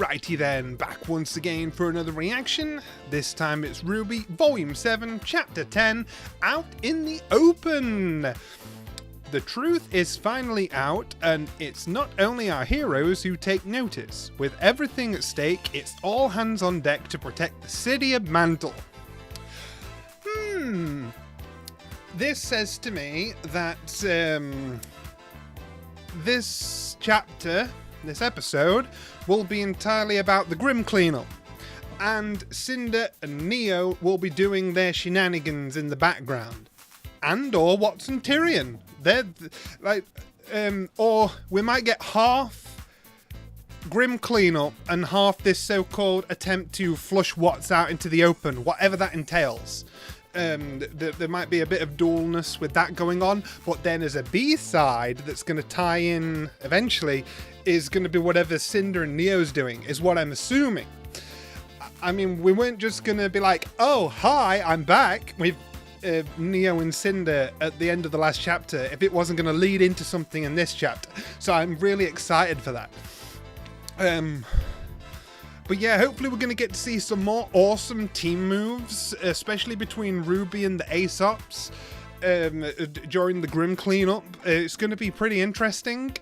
Alrighty then, back once again for another reaction. This time it's RWBY, Volume 7, Chapter 10, Out in the Open. The truth is finally out, and it's not only our heroes who take notice. With everything at stake, it's all hands on deck to protect the city of Mantle. This says to me that this chapter, this episode, will be entirely about the Grim cleanup, and Cinder and Neo will be doing their shenanigans in the background, and/or Watson Tyrion. They're like, or we might get half Grim cleanup and half this so-called attempt to flush Watts out into the open, whatever that entails. There might be a bit of dualness with that going on, but then as a B-side that's going to tie in eventually is going to be whatever Cinder and Neo's doing, is what I'm assuming. I mean, we weren't just going to be like, oh, hi, I'm back with Neo and Cinder at the end of the last chapter if it wasn't going to lead into something in this chapter. So I'm really excited for that. But yeah, hopefully we're going to get to see some more awesome team moves, especially between RWBY and the Aesops during the Grim cleanup. It's going to be pretty interesting.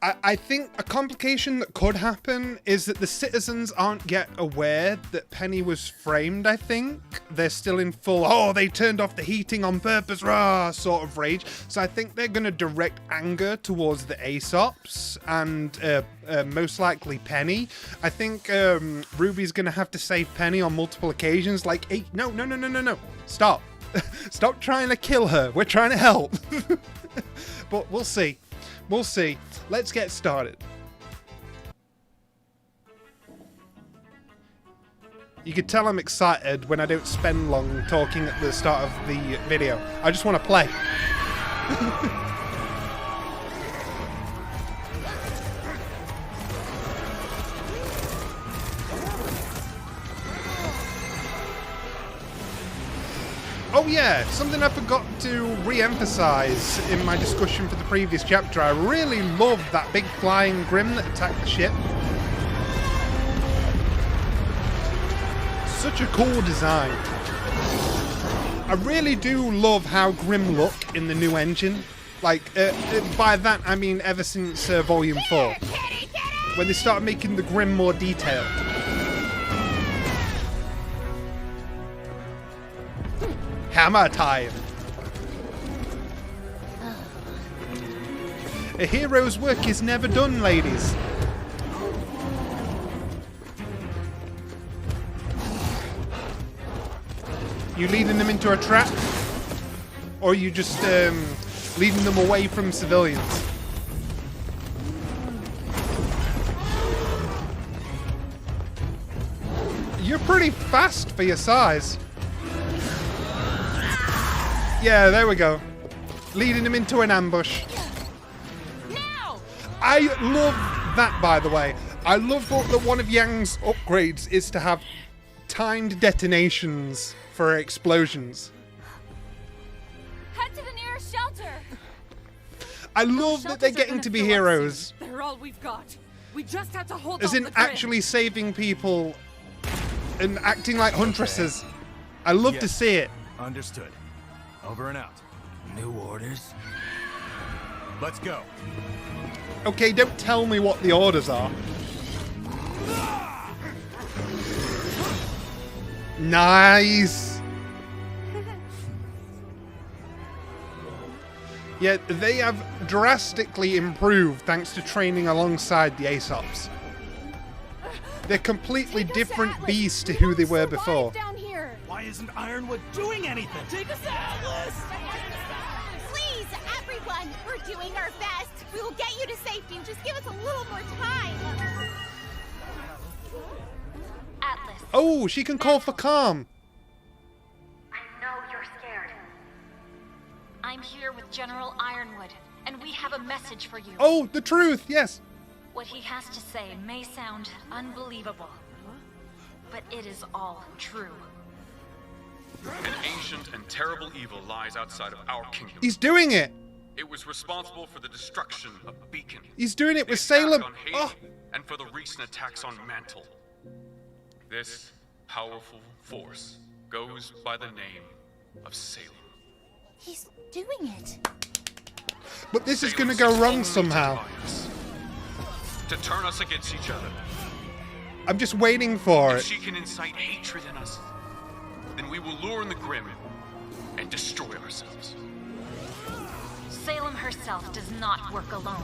I think a complication that could happen is that the citizens aren't yet aware that Penny was framed, I think. They're still in full, oh, they turned off the heating on purpose, rah, sort of rage. So I think they're going to direct anger towards the Aesops and most likely Penny. I think RWBY's going to have to save Penny on multiple occasions, like, hey, no, stop. Stop trying to kill her. We're trying to help. But we'll see. We'll see. Let's get started. You could tell I'm excited when I don't spend long talking at the start of the video. I just want to play. Oh yeah, something I forgot to re-emphasize in my discussion for the previous chapter. I really loved that big flying Grim that attacked the ship. Such a cool design. I really do love how Grim look in the new engine. Like, by that I mean ever since Volume 4. When they started making the Grim more detailed. Hammer time! A hero's work is never done, ladies. You leading them into a trap? Or are you just leading them away from civilians? You're pretty fast for your size. Yeah, there we go. Leading him into an ambush. Now! I love that, by the way. I love that one of Yang's upgrades is to have timed detonations for explosions. Head to the nearest shelter. I love that they're getting to be heroes. They're all we've got. We just have to hold as in actually saving people and acting like huntresses. I love to see it. Understood. Over and out. New orders? Let's go. Okay, don't tell me what the orders are. Nice! Yeah, they have drastically improved thanks to training alongside the Aesops. They're completely different beasts to who they were before. Why isn't Ironwood doing anything? Take us out, Atlas! Please, everyone, we're doing our best. We will get you to safety. Just give us a little more time. Atlas. Oh, she can call for calm. I know you're scared. I'm here with General Ironwood, and we have a message for you. Oh, the truth, yes. What he has to say may sound unbelievable, but it is all true. An ancient and terrible evil lies outside of our kingdom. He's doing it. It was responsible for the destruction of Beacon. He's doing it with Salem. On Haiti, Oh. and for the recent attacks on Mantle. This powerful force goes by the name of Salem. He's doing it. But this is Salem going to go seeks wrong only to somehow. divide us, to turn us against each other. I'm just waiting for If it. she can incite hatred in us, then we will lure in the Grimm and destroy ourselves. Salem herself does not work alone.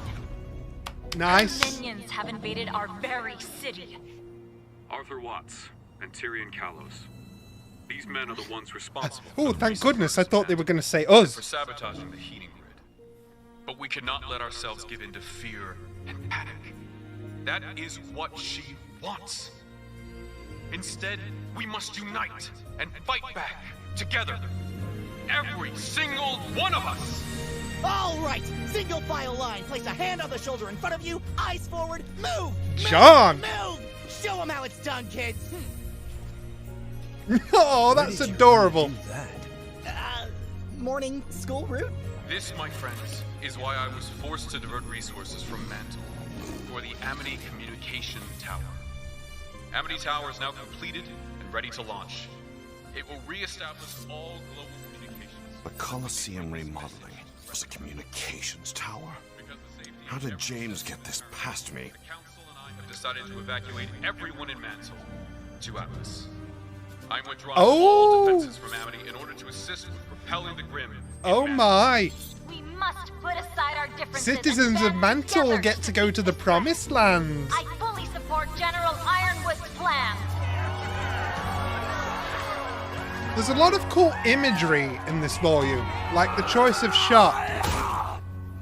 Nice. Minions have invaded our very city. Arthur Watts and Tyrion Kalos. These men are the ones responsible. Oh, for the thank recent goodness. I murders thought of they were Mantle going to say and for us. sabotaging the heating grid. But we cannot let ourselves give in to fear and panic. That is what she wants. Instead, we must unite and fight back together. Every single one of us. All right, single file line. Place a hand on the shoulder in front of you, eyes forward, move! John! Move! Show them how it's done, kids! Oh, that's adorable. Morning school route? This, my friends, is why I was forced to divert resources from Mantle for the Amity Communication Tower. Amity Tower is now completed and ready to launch. It will re-establish all global communications. The Colosseum remodeling was a communications tower? Because the safety How of did everyone James is get this important, past me? The Council and I have decided to evacuate everyone in Mantle to Atlas. I'm withdrawing all defenses from Amity in order to assist with repelling the Grimm. in Oh Mantle. my. We must put aside our differences. Citizens and of stand Mantle together get to go to the promised land. I fully support General Ironwood's plan. There's a lot of cool imagery in this volume, like the choice of shot.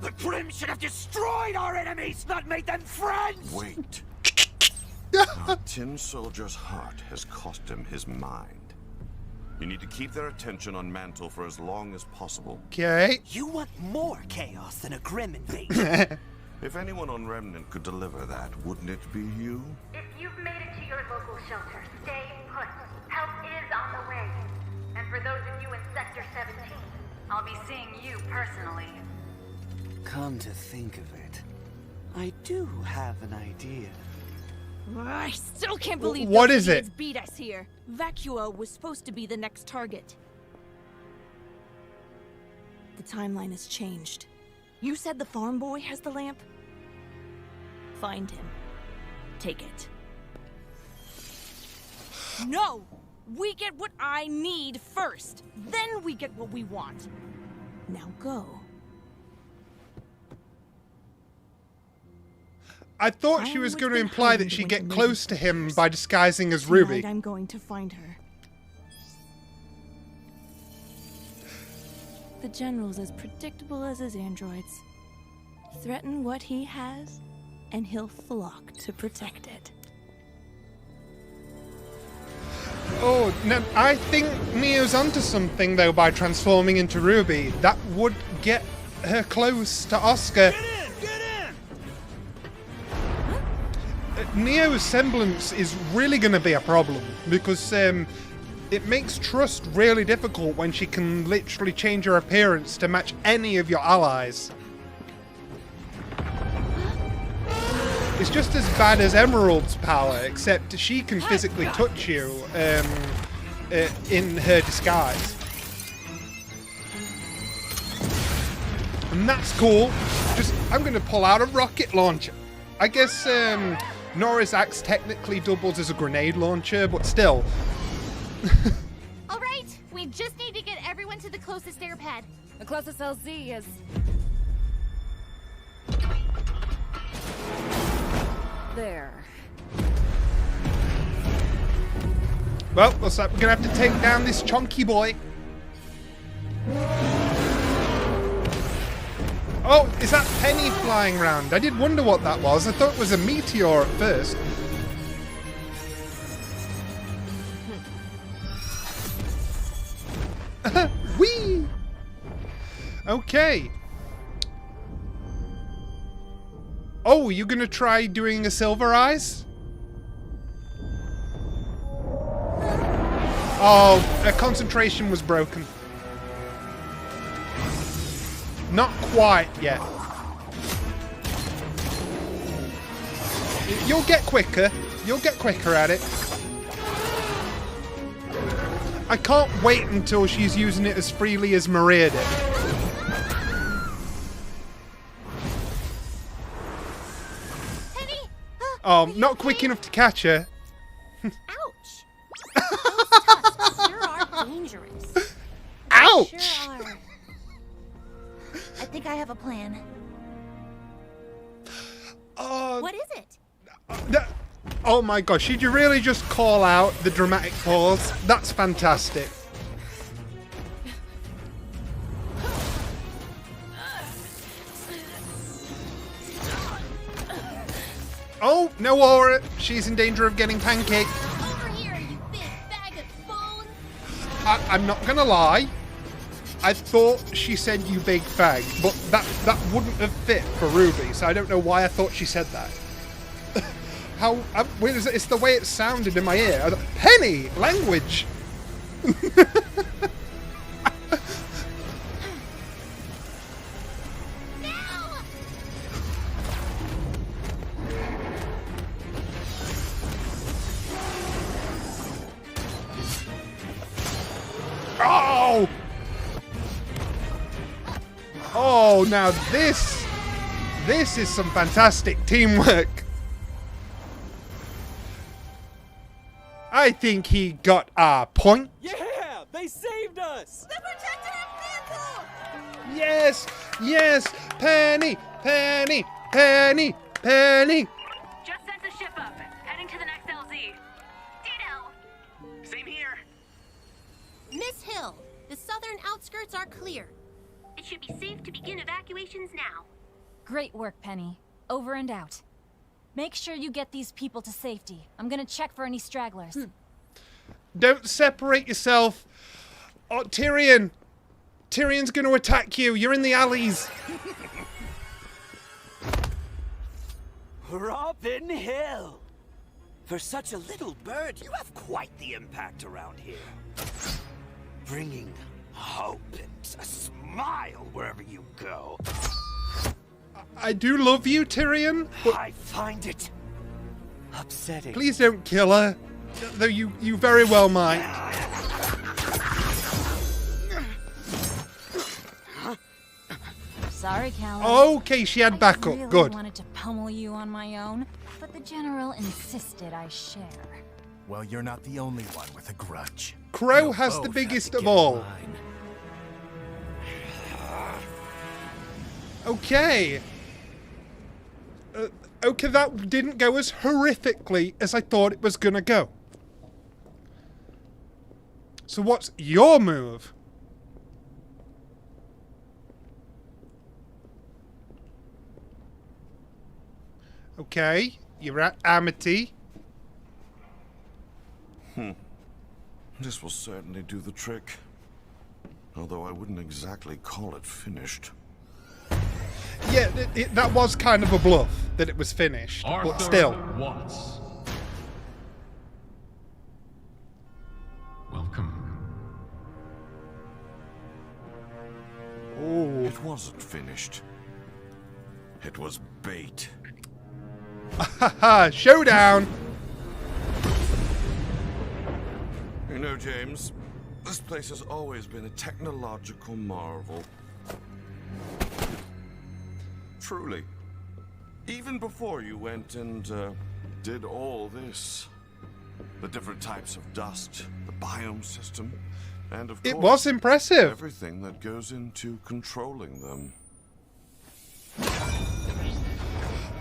The Grimm should have destroyed our enemies, not made them friends! Wait. Our tin soldier's heart has cost him his mind. You need to keep their attention on Mantle for as long as possible. Okay. You want more chaos than a Grimm invasion? If anyone on Remnant could deliver that, wouldn't it be you? If you've made it to your local shelter, stay put. Help is on the way. And for those of you in Sector 17, I'll be seeing you personally. Come to think of it, I do have an idea. I still can't believe What those is it? idiots beat us here. Vacuo was supposed to be the next target. The timeline has changed. You said the farm boy has the lamp? Find him. Take it. No! We get what I need first. Then we get what we want. Now go. I thought she was going to imply that she'd get close to him by disguising as Ruby. Tonight I'm going to find her. The General's as predictable as his androids. Threaten what he has, and he'll flock to protect it. Oh, no, I think Neo's onto something, though, by transforming into Ruby. That would get her close to Oscar. Get in! Neo's semblance is really going to be a problem, because it makes trust really difficult when she can literally change her appearance to match any of your allies. It's just as bad as Emerald's power, except she can physically touch you in her disguise. And that's cool. I'm going to pull out a rocket launcher. I guess Nora's axe technically doubles as a grenade launcher, but still. All right, we just need to get everyone to the closest air pad. The closest LZ is... there. Well, looks like we're going to have to take down this chunky boy. Oh, is that Penny flying around? I did wonder what that was. I thought it was a meteor at first. Whee! Okay. Oh, you gonna try doing a Silver Eyes? Oh, her concentration was broken. Not quite yet. You'll get quicker. You'll get quicker at it. I can't wait until she's using it as freely as Maria did. Penny! Oh, not quick enough to catch her. Ouch! Those tusks sure are dangerous. Ouch! Sure are. I think I have a plan. What is it? Oh my gosh, did you really just call out the dramatic pause? That's fantastic. Oh, no aura. She's in danger of getting pancaked. Over here, you big bag of bones! I'm not gonna lie. I thought she said you big fag, but that wouldn't have fit for Ruby, so I don't know why I thought she said that. Wait, it's the way it sounded in my ear. I thought, Penny! Language! Oh! Oh, now this is some fantastic teamwork. I think he got our point. Yeah, they saved us. They protected our Mantle! Yes, yes, Penny, Penny, Penny, Penny. Just sent the ship up, heading to the next LZ. Ditto. Same here. Miss Hill, the southern outskirts are clear. It should be safe to begin evacuations now. Great work, Penny. Over and out. Make sure you get these people to safety. I'm gonna check for any stragglers. Don't separate yourself. Oh, Tyrion. Tyrion's going to attack you. You're in the alleys. Robin Hill. For such a little bird, you have quite the impact around here. Bringing hope and a smile wherever you go. I do love you, Tyrion. I find it upsetting. Please don't kill her. Though you very well might. Sorry, Callum. Okay, she had backup. I really Good. wanted to pummel you on my own, but the General insisted I share. Well, you're not the only one with a grudge. Crow You'll has both the have biggest to of get in all. line. Okay. Okay, that didn't go as horrifically as I thought it was gonna go. So what's your move? Okay, you're at Amity. This will certainly do the trick. Although I wouldn't exactly call it finished. Yeah, that was kind of a bluff that it was finished, but still. Watts. Welcome. Ooh. It wasn't finished. It was bait. Haha, showdown! You know, James, this place has always been a technological marvel. Truly. Even before you went and did all this. The different types of dust, the biome system, and of course, It was impressive. everything that goes into controlling them.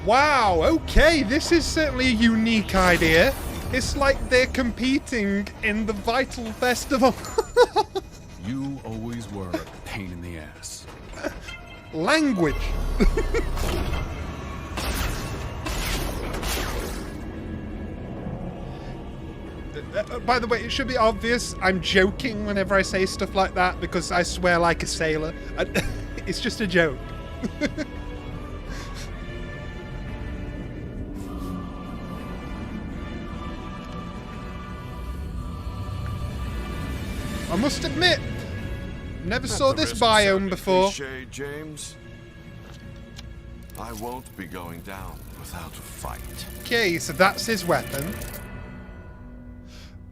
Wow, okay, this is certainly a unique idea. It's like they're competing in the Vital Festival. You always were a pain in the ass. Language. By the way, it should be obvious I'm joking whenever I say stuff like that because I swear like a sailor. It's just a joke. I must admit, never saw this biome before. Cliche, James. I won't be going down without a fight. Okay, so that's his weapon.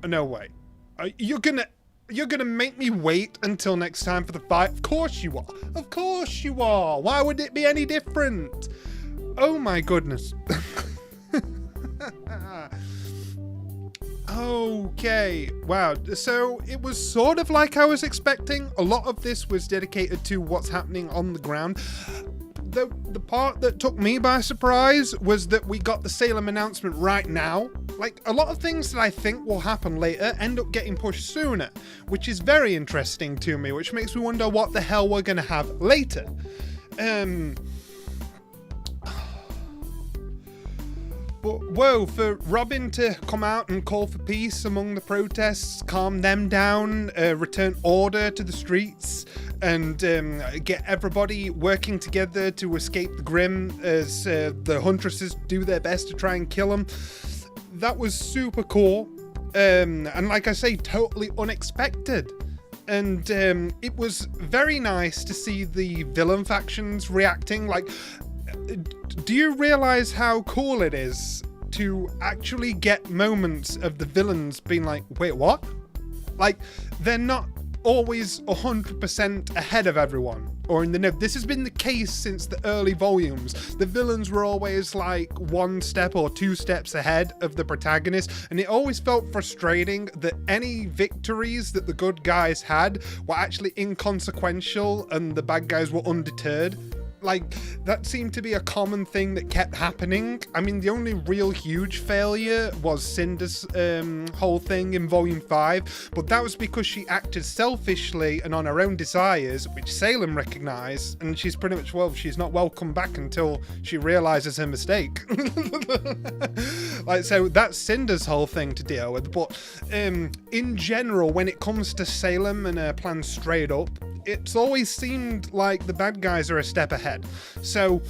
No way. You're gonna make me wait until next time for the fight? Of course you are. Of course you are. Why would it be any different? Oh my goodness. Okay, wow. So it was sort of like I was expecting. A lot of this was dedicated to what's happening on the ground. The part that took me by surprise was that we got the Salem announcement right now. Like, a lot of things that I think will happen later end up getting pushed sooner, which is very interesting to me, which makes me wonder what the hell we're gonna have later. But whoa, for Robin to come out and call for peace among the protests, calm them down, return order to the streets, and get everybody working together to escape the Grimm as the Huntresses do their best to try and kill them. That was super cool. And like I say, totally unexpected. And it was very nice to see the villain factions reacting. Like, do you realize how cool it is to actually get moments of the villains being like, wait, what? Like, they're not always 100% ahead of everyone or in the know. This has been the case since the early volumes. The villains were always like 1 step or 2 steps ahead of the protagonist, and it always felt frustrating that any victories that the good guys had were actually inconsequential and the bad guys were undeterred. Like, that seemed to be a common thing that kept happening. I mean, the only real huge failure was Cinder's whole thing in Volume 5, but that was because she acted selfishly and on her own desires, which Salem recognised, and she's pretty much, well, she's not welcome back until she realises her mistake. Like, so that's Cinder's whole thing to deal with, but in general, when it comes to Salem and her plans straight up, it's always seemed like the bad guys are a step ahead. So,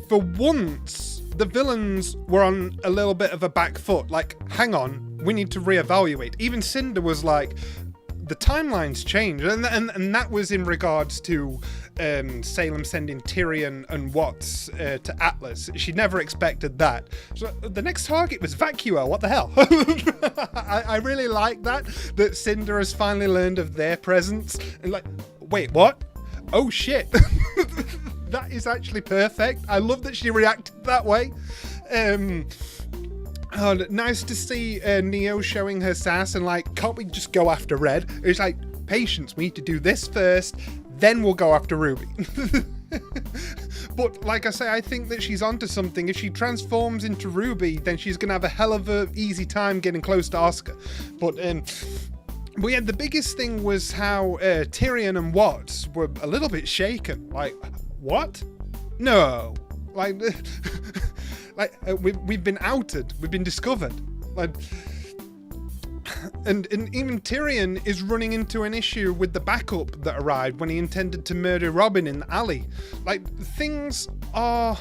for once, the villains were on a little bit of a back foot. Like, hang on, we need to reevaluate. Even Cinder was like, the timeline's changed. And that was in regards to Salem sending Tyrion and Watts to Atlas. She never expected that. So the next target was Vacuo. What the hell? I really like that Cinder has finally learned of their presence. And like, wait, what? Oh shit. That is actually perfect. I love that she reacted that way. Oh, nice to see Neo showing her sass and like, can't we just go after Red? It's like, patience, we need to do this first, then we'll go after Ruby. But like I say, I think that she's onto something. If she transforms into Ruby, then she's gonna have a hell of a easy time getting close to Oscar. But yeah, the biggest thing was how Tyrion and Watts were a little bit shaken. Like, what? No. Like, we've been outed. We've been discovered. Like, and even Tyrion is running into an issue with the backup that arrived when he intended to murder Robin in the alley. Like, things are...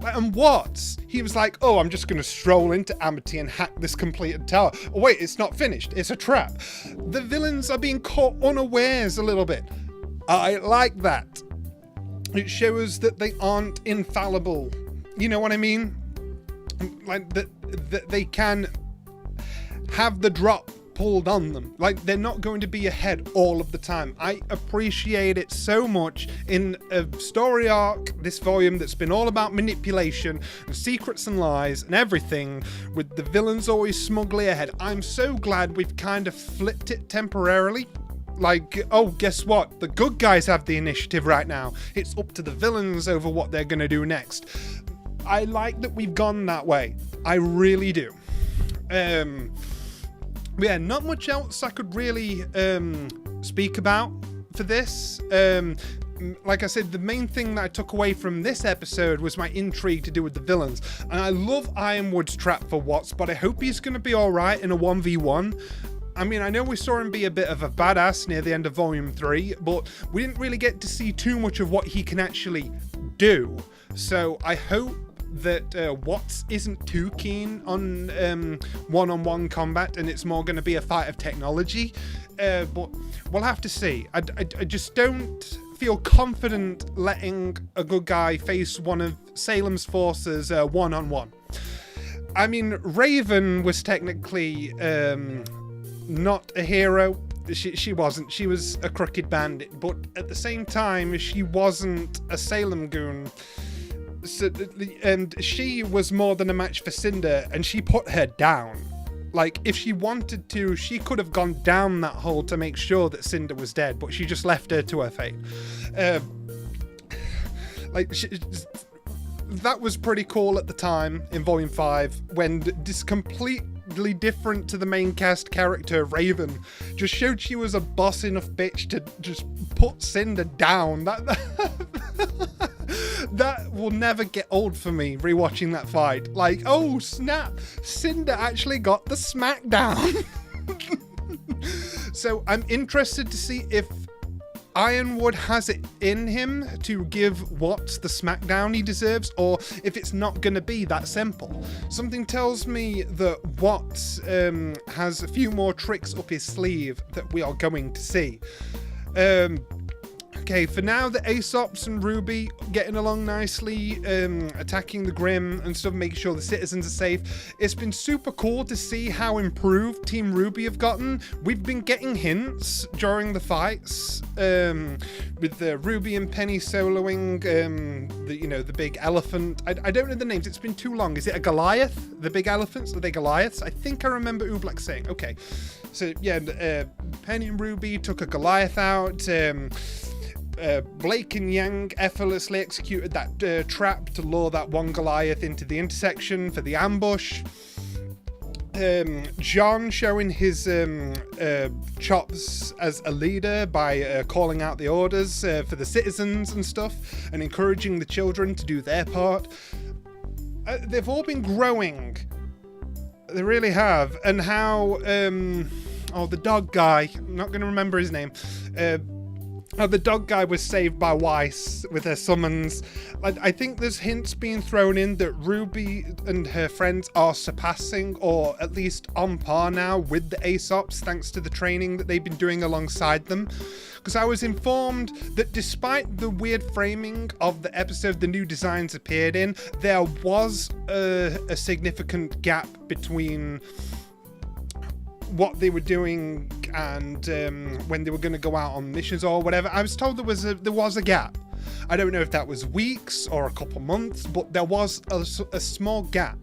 And Watts, he was like, oh, I'm just going to stroll into Amity and hack this completed tower. Oh, wait, it's not finished. It's a trap. The villains are being caught unawares a little bit. I like that. It shows that they aren't infallible. You know what I mean? Like, that they can have the drop pulled on them. Like, they're not going to be ahead all of the time. I appreciate it so much in a story arc, this volume, that's been all about manipulation and secrets and lies and everything, with the villains always smugly ahead. I'm so glad we've kind of flipped it temporarily. Like, oh, guess what? The good guys have the initiative right now. It's up to the villains over what they're going to do next. I like that we've gone that way. I really do. Yeah, not much else I could really speak about for this. Like I said, the main thing that I took away from this episode was my intrigue to do with the villains. And I love Ironwood's trap for Watts, but I hope he's going to be alright in a 1v1. I mean, I know we saw him be a bit of a badass near the end of Volume 3, but we didn't really get to see too much of what he can actually do. So I hope that Watts isn't too keen on one-on-one combat and it's more going to be a fight of technology. But we'll have to see. I just don't feel confident letting a good guy face one of Salem's forces one-on-one. I mean, Raven was technically not a hero. She wasn't. She was a crooked bandit. But at the same time, she wasn't a Salem goon. So, and she was more than a match for Cinder, and she put her down. Like, if she wanted to, she could have gone down that hole to make sure that Cinder was dead, but she just left her to her fate. That was pretty cool at the time in Volume 5, when this completely different to the main cast character, Raven, just showed she was a boss enough bitch to just put Cinder down. That will never get old for me, rewatching that fight. Like, oh snap, Cinder actually got the smackdown. So I'm interested to see if Ironwood has it in him to give Watts the smackdown he deserves, or if it's not going to be that simple. Something tells me that Watts has a few more tricks up his sleeve that we are going to see. Okay, for now, the Aesops and RWBY getting along nicely, attacking the Grimm and stuff, making sure the citizens are safe. It's been super cool to see how improved Team RWBY have gotten. We've been getting hints during the fights, with the RWBY and Penny soloing, the big elephant. I don't know the names. It's been too long. Is it a Goliath? The big elephants? Are they Goliaths? I think I remember Oobleck saying. Okay, so yeah, Penny and RWBY took a Goliath out. Blake and Yang effortlessly executed that trap to lure that one Goliath into the intersection for the ambush. John showing his chops as a leader by calling out the orders for the citizens and stuff, and encouraging the children to do their part. They've all been growing. They really have. And how, the dog guy, I'm not going to remember his name, the dog guy was saved by Weiss with her summons. I think there's hints being thrown in that RWBY and her friends are surpassing, or at least on par now, with the Aesops, thanks to the training that they've been doing alongside them. Because I was informed that despite the weird framing of the episode the new designs appeared in, there was a significant gap between what they were doing and when they were going to go out on missions or whatever. I was told there was a gap. I don't know if that was weeks or a couple months, but there was a small gap.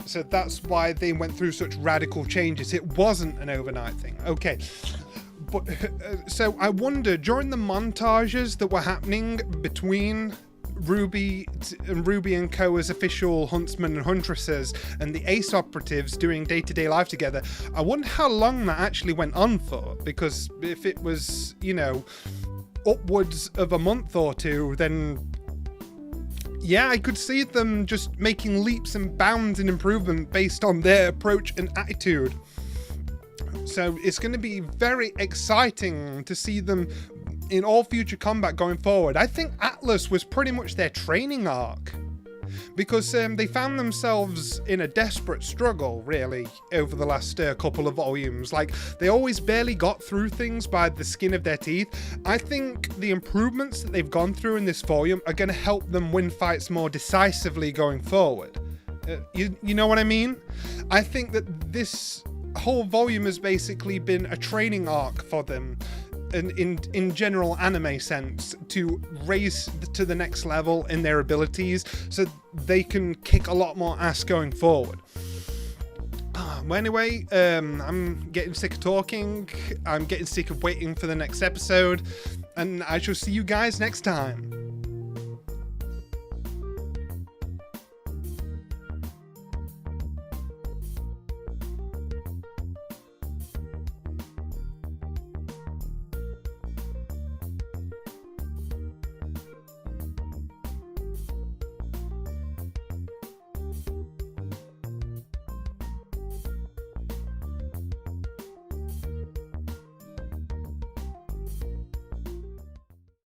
So that's why they went through such radical changes. It wasn't an overnight thing. Okay. But so I wonder, during the montages that were happening between RWBY and Co. as official huntsmen and huntresses, and the Ace operatives doing day-to-day life together, I wonder how long that actually went on for, because if it was, upwards of a month or two, then yeah, I could see them just making leaps and bounds in improvement based on their approach and attitude. So it's going to be very exciting to see them in all future combat going forward. I think Atlas was pretty much their training arc, because they found themselves in a desperate struggle, really, over the last couple of volumes. Like, they always barely got through things by the skin of their teeth. I think the improvements that they've gone through in this volume are going to help them win fights more decisively going forward. You know what I mean? I think that this whole volume has basically been a training arc for them, in general anime sense, to raise to the next level in their abilities so they can kick a lot more ass going forward. Well, anyway, I'm getting sick of talking. I'm getting sick of waiting for the next episode, and I shall see you guys next time.